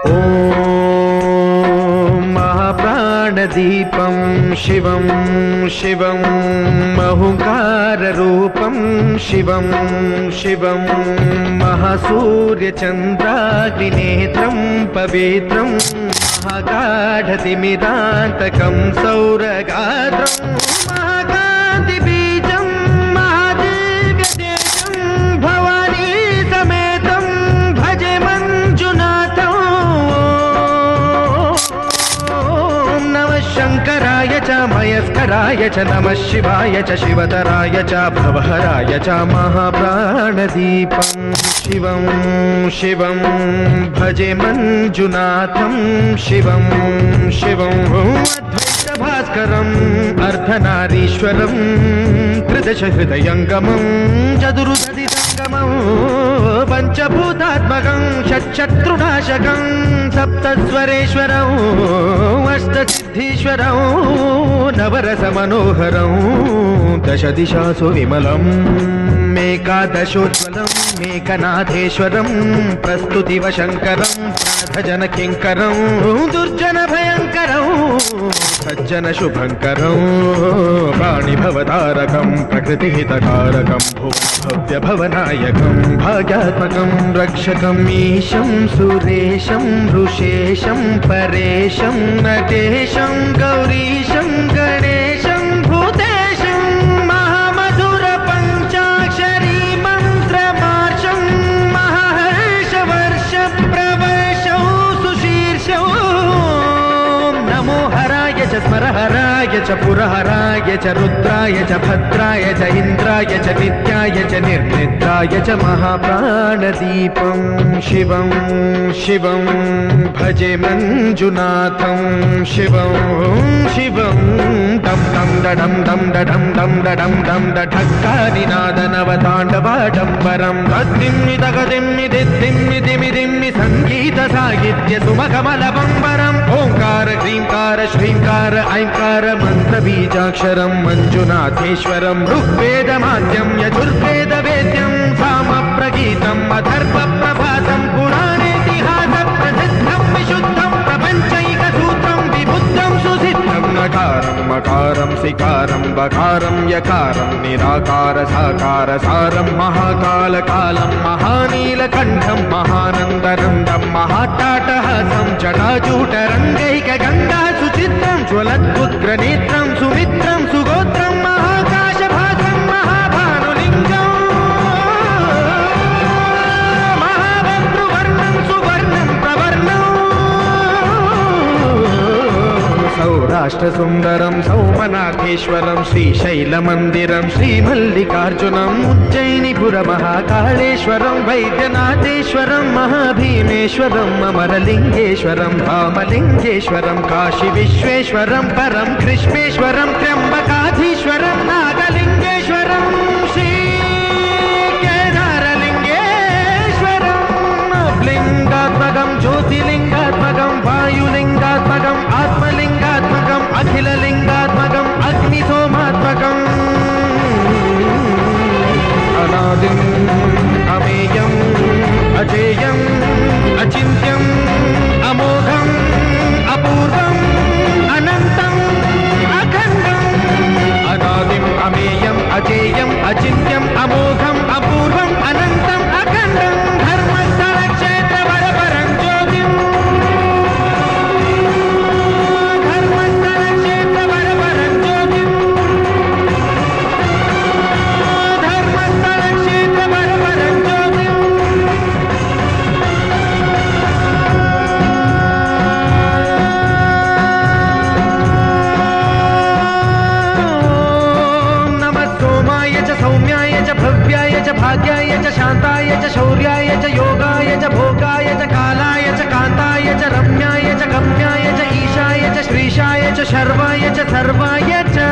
ॐ महाप्राणदीपं शिवं शिवं महुकाररूपं शिवं शिवं महासूर्यचन्द्राग्निनेत्रं पवित्रं महागाढतिमिरान्तकं सौरगात्रं महाकान्तिबीजं महादिव्यतेजं भवानी समेतं भजे मञ्जुनाथं। नमः शङ्कराय च मयस्कराय च नमः शिवाय च शिवतराय च भवहराय च महाप्राणदीपं शिवं शिवं भजे मञ्जुनाथं शिवं शिवं अद्वैतभास्करम् अर्धनारीश्वरं त्रिदशहृदयङ्गमं चतुर्दधिसङ्गमं पञ्चभूतात्मकं षट्शत्रुनाशकं सप्तस्वरेश्वरं अष्टसिद्धीश्वरं नवरसमनोहरं दशदिशासु विमलम् एकादशोज्ज्वलं मेघनाथेश्वरं प्रस्तुतिवशङ्करं प्रणतजनकिङ्करं दुर्जनभयङ्करं सज्जनशुभङ्करं प्राणिभवतारकं प्रकृतिहितकारकं भव्यभवनायकं भाग्यात्मकं रक्षकम् ईशं सुरेशं ऋषेशं परेशं नटेशं गौरीशं गणेशं भूतेशं महामधुर पञ्चाक्षरी मन्त्रमार्षं महाहर्षवर्ष प्रवर्षौ सुशीर्षौ नमो हराय च स्मरहराय च पुरहराय च रुद्राय च भद्राय च इन्द्राय च नित्याय च निर्निद्राय च महाप्राणदीपं शिवं शिवं भजे मञ्जुनाथं शिवं शिवं दं दं डडं दं डडं दं डडं दं डढक्कानिनादनवताण्डवाडम्बरं तद्दिम्मि तगदिम्मि दिद्दिम्मि दिमि दिम्मि सङ्गीतसाहित्य सुमकमलबम्बरम् ओङ्कार ह्रीङ्कार श्रीङ्कार ऐङ्कार मन्त्रबीजाक्षरं मञ्जुनाथेश्वरं ऋग्वेदमाद्यं यजुर्वेदवेद्यं सामप्रगीतम् अथर्वप्रभातं पुराणेतिहासप्रसिद्धं विशुद्धं प्रपञ्चैकसूत्रं विबुद्धं सुसिद्धं नकारं मकारं सिकारं बकारं यकारं निराकार साकार सारं महाकालकालं महानीलकण्ठं महानन्दनन्दं महाट्टाटहासं जटाजूटरङ्गैकगङ्गा सुचित्रं ज्वलद्उग्रनेत्रं सुमित्रं सुगोत्रं महाकाशभासं महाभानुलिङ्गं महाभद्रुवर्णं सुवर्णं प्रवर्णं सौराष्ट्रसुन्दरं सौमनाथेश्वरं श्रीशैलमन्दिरं श्रीमल्लिकार्जुनम् उज्जयिनीपुरमहाकाळेश्वरं वैद्यनाथेश्वरं महाभीमेश्वरं अमरलिङ्गेश्वरं धामलिङ्गेश्वरं काशीविश्वेश्वरं परं कृष्णेश्वरं त्र्यम्बकाधीश्वरं नागलिङ्गेश्वरं श्रीकेदारलिङ्गेश्वरं लिङ्गात्मकं ज्योतिलिङ्गात्मकं वायुलिङ्गात्मकम् आत्मलिङ्गात्मकम् अखिललिङ्गात्मकम् अग्निसोमात्मकम् अनादिम् अमेयम् अजेयम् अचिन्त्यम् अमोघम् अपूर्वम् अनन्तम् अखण्डम् अनादिम् अमेयम् अजेयम् अचिन्त्यम् अमोघम् अपूर्वम् अनन्तम् अखण्डम् धर्मस्थलक्षेत्रवरपरं ज्योतिम् धर्मस्थलक्षेत्रवरपरं ज्योतिम् धर्मस्थलक्षेत्रवरपरं ज्योतिम् नमः सोमाय च सौम्याय च भव्याय च भाग्याय च शान्ताय च शौर्याय च योगाय च भोगाय च कालाय च कान्ताय च रम्याय च गम्याय च ईशाय च श्रीशाय च शर्वाय च सर्वाय च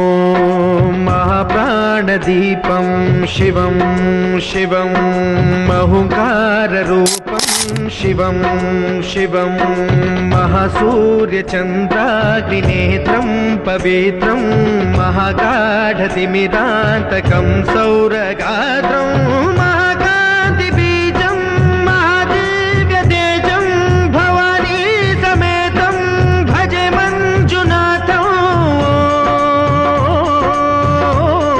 ॐ महाप्राणदीपं शिवं शिवं महुकाररूपं शिवं शिवं महासूर्यचन्द्राग्निनेत्रं पवित्रं महागाढतिमिरान्तकं सौरगात्रं महाकान्तिबीजं महादिव्यतेजं भवानी समेतं भजे मञ्जुनाथं।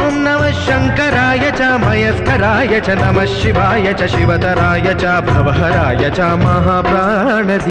ॐ नमः शङ्कराय च मयस्कराय च नमः शिवाय च शिवतराय च भवहराय च महाप्राण